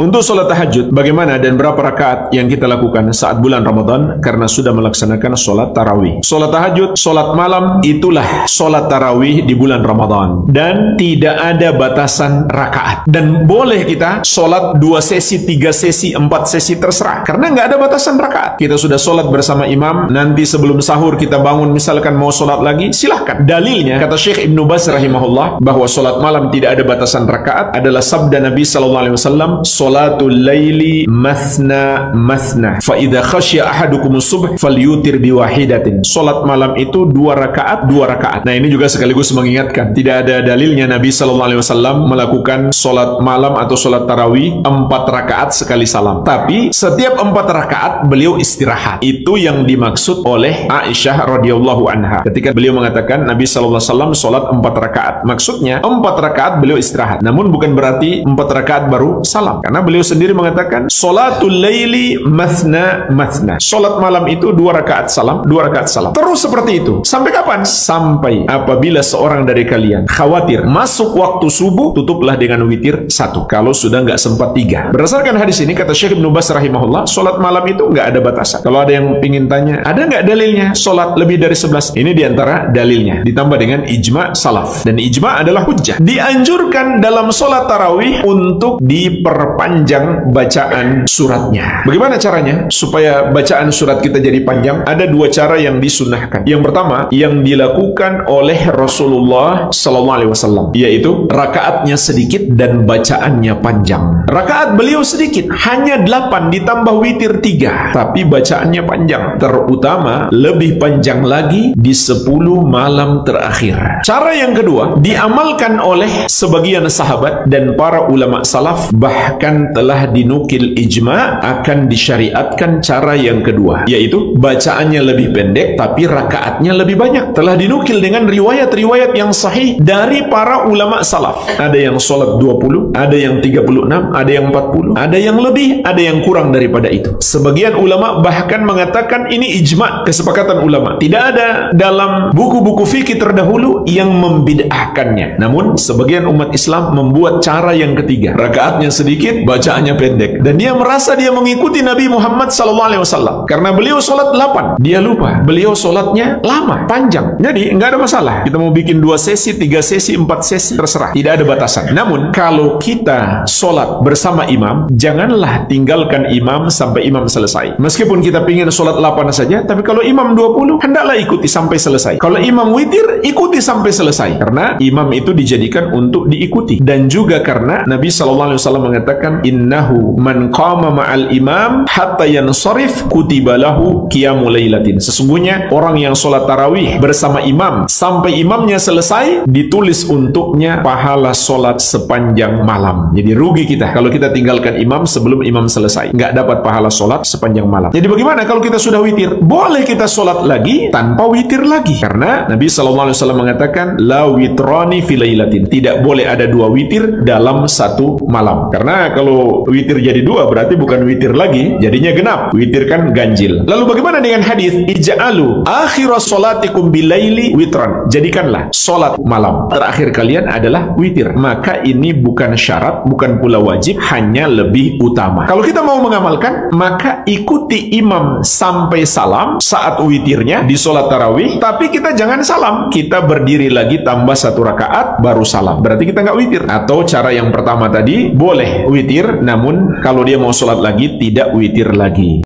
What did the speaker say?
Untuk sholat tahajud, bagaimana dan berapa rakaat yang kita lakukan saat bulan Ramadan karena sudah melaksanakan sholat tarawih. Sholat tahajud, sholat malam, itulah sholat tarawih di bulan Ramadan. Dan tidak ada batasan rakaat. Dan boleh kita sholat 2 sesi, 3 sesi, 4 sesi, terserah. Karena nggak ada batasan rakaat. Kita sudah sholat bersama imam, nanti sebelum sahur kita bangun misalkan mau sholat lagi, silahkan. Dalilnya, kata Syekh Ibnu Baz rahimahullah, bahwa sholat malam tidak ada batasan rakaat adalah sabda Nabi SAW, Salatul laili mathna mathna fa idza khasya ahadukumus subh falyutir biwahidatin. Salat malam itu 2 rakaat 2 rakaat. Nah, ini juga sekaligus mengingatkan tidak ada dalilnya Nabi SAW melakukan salat malam atau salat tarawih 4 rakaat sekali salam. Tapi setiap 4 rakaat beliau istirahat. Itu yang dimaksud oleh Aisyah radhiyallahu anha ketika beliau mengatakan Nabi SAW salat 4 rakaat. Maksudnya 4 rakaat beliau istirahat. Namun bukan berarti 4 rakaat baru salam. Karena beliau sendiri mengatakan Salatul laili mathna mathna. Salat malam itu 2 rakaat salam, 2 rakaat salam. Terus seperti itu. Sampai kapan? Sampai apabila seorang dari kalian khawatir masuk waktu subuh, tutuplah dengan witir 1. Kalau sudah nggak sempat 3. Berdasarkan hadis ini, kata Syekh Ibnu Baz rahimahullah, salat malam itu nggak ada batasan. Kalau ada yang ingin tanya, ada nggak dalilnya salat lebih dari 11? Ini diantara dalilnya. Ditambah dengan ijma' salaf. Dan ijma' adalah hujjah. Dianjurkan dalam salat tarawih untuk diperpanjang bacaan suratnya. Bagaimana caranya supaya bacaan surat kita jadi panjang? Ada 2 cara yang disunahkan. Yang pertama, yang dilakukan oleh Rasulullah SAW, yaitu rakaatnya sedikit dan bacaannya panjang. Rakaat beliau sedikit, hanya 8 ditambah witir 3, tapi bacaannya panjang. Terutama lebih panjang lagi di 10 malam terakhir. Cara yang kedua, diamalkan oleh sebagian sahabat dan para ulama salaf, bahkan telah dinukil ijma' akan disyariatkan cara yang kedua, yaitu bacaannya lebih pendek tapi rakaatnya lebih banyak. Telah dinukil dengan riwayat-riwayat yang sahih dari para ulama salaf. Ada yang sholat 20, ada yang 36, ada yang 40, ada yang lebih, ada yang kurang daripada itu. Sebagian ulama bahkan mengatakan ini ijma', kesepakatan ulama. Tidak ada dalam buku-buku fikih terdahulu yang membid'ahkannya. Namun sebagian umat Islam membuat cara yang ketiga. Rakaatnya sedikit, bacaannya pendek. Dan dia merasa dia mengikuti Nabi Muhammad SAW. Karena beliau sholat 8. Dia lupa. Beliau sholatnya lama, panjang. Jadi nggak ada masalah. Kita mau bikin 2 sesi, 3 sesi, 4 sesi, terserah. Tidak ada batasan. Namun, kalau kita sholat bersama imam, janganlah tinggalkan imam sampai imam selesai. Meskipun kita ingin sholat 8 saja, tapi kalau imam 20, hendaklah ikuti sampai selesai. Kalau imam witir, ikuti sampai selesai. Karena imam itu dijadikan untuk diikuti. Dan juga karena Nabi SAW mengatakan, innahu man qama ma'al imam hatta yansarif kutiba lahu qiyamul lailatin. Sesungguhnya orang yang sholat tarawih bersama imam sampai imamnya selesai, ditulis untuknya pahala sholat sepanjang malam. Jadi rugi kita kalau kita tinggalkan imam sebelum imam selesai, nggak dapat pahala sholat sepanjang malam. Jadi bagaimana kalau kita sudah witir? Boleh kita sholat lagi tanpa witir lagi, karena Nabi SAW mengatakan la witrani fi lailatin. Tidak boleh ada 2 witir dalam 1 malam. Karena kalau witir jadi 2 berarti bukan witir lagi, jadinya genap. Witir kan ganjil. Lalu bagaimana dengan hadis ij'alu akhiras sholatikum bilaili witran? Jadikanlah sholat malam terakhir kalian adalah witir. Maka ini bukan syarat, bukan pula wajib, hanya lebih utama. Kalau kita mau mengamalkan, maka ikuti imam sampai salam saat witirnya di sholat tarawih, tapi kita jangan salam. Kita berdiri lagi tambah 1 rakaat baru salam. Berarti kita nggak witir. Atau cara yang pertama tadi, boleh witir, namun kalau dia mau sholat lagi tidak witir lagi.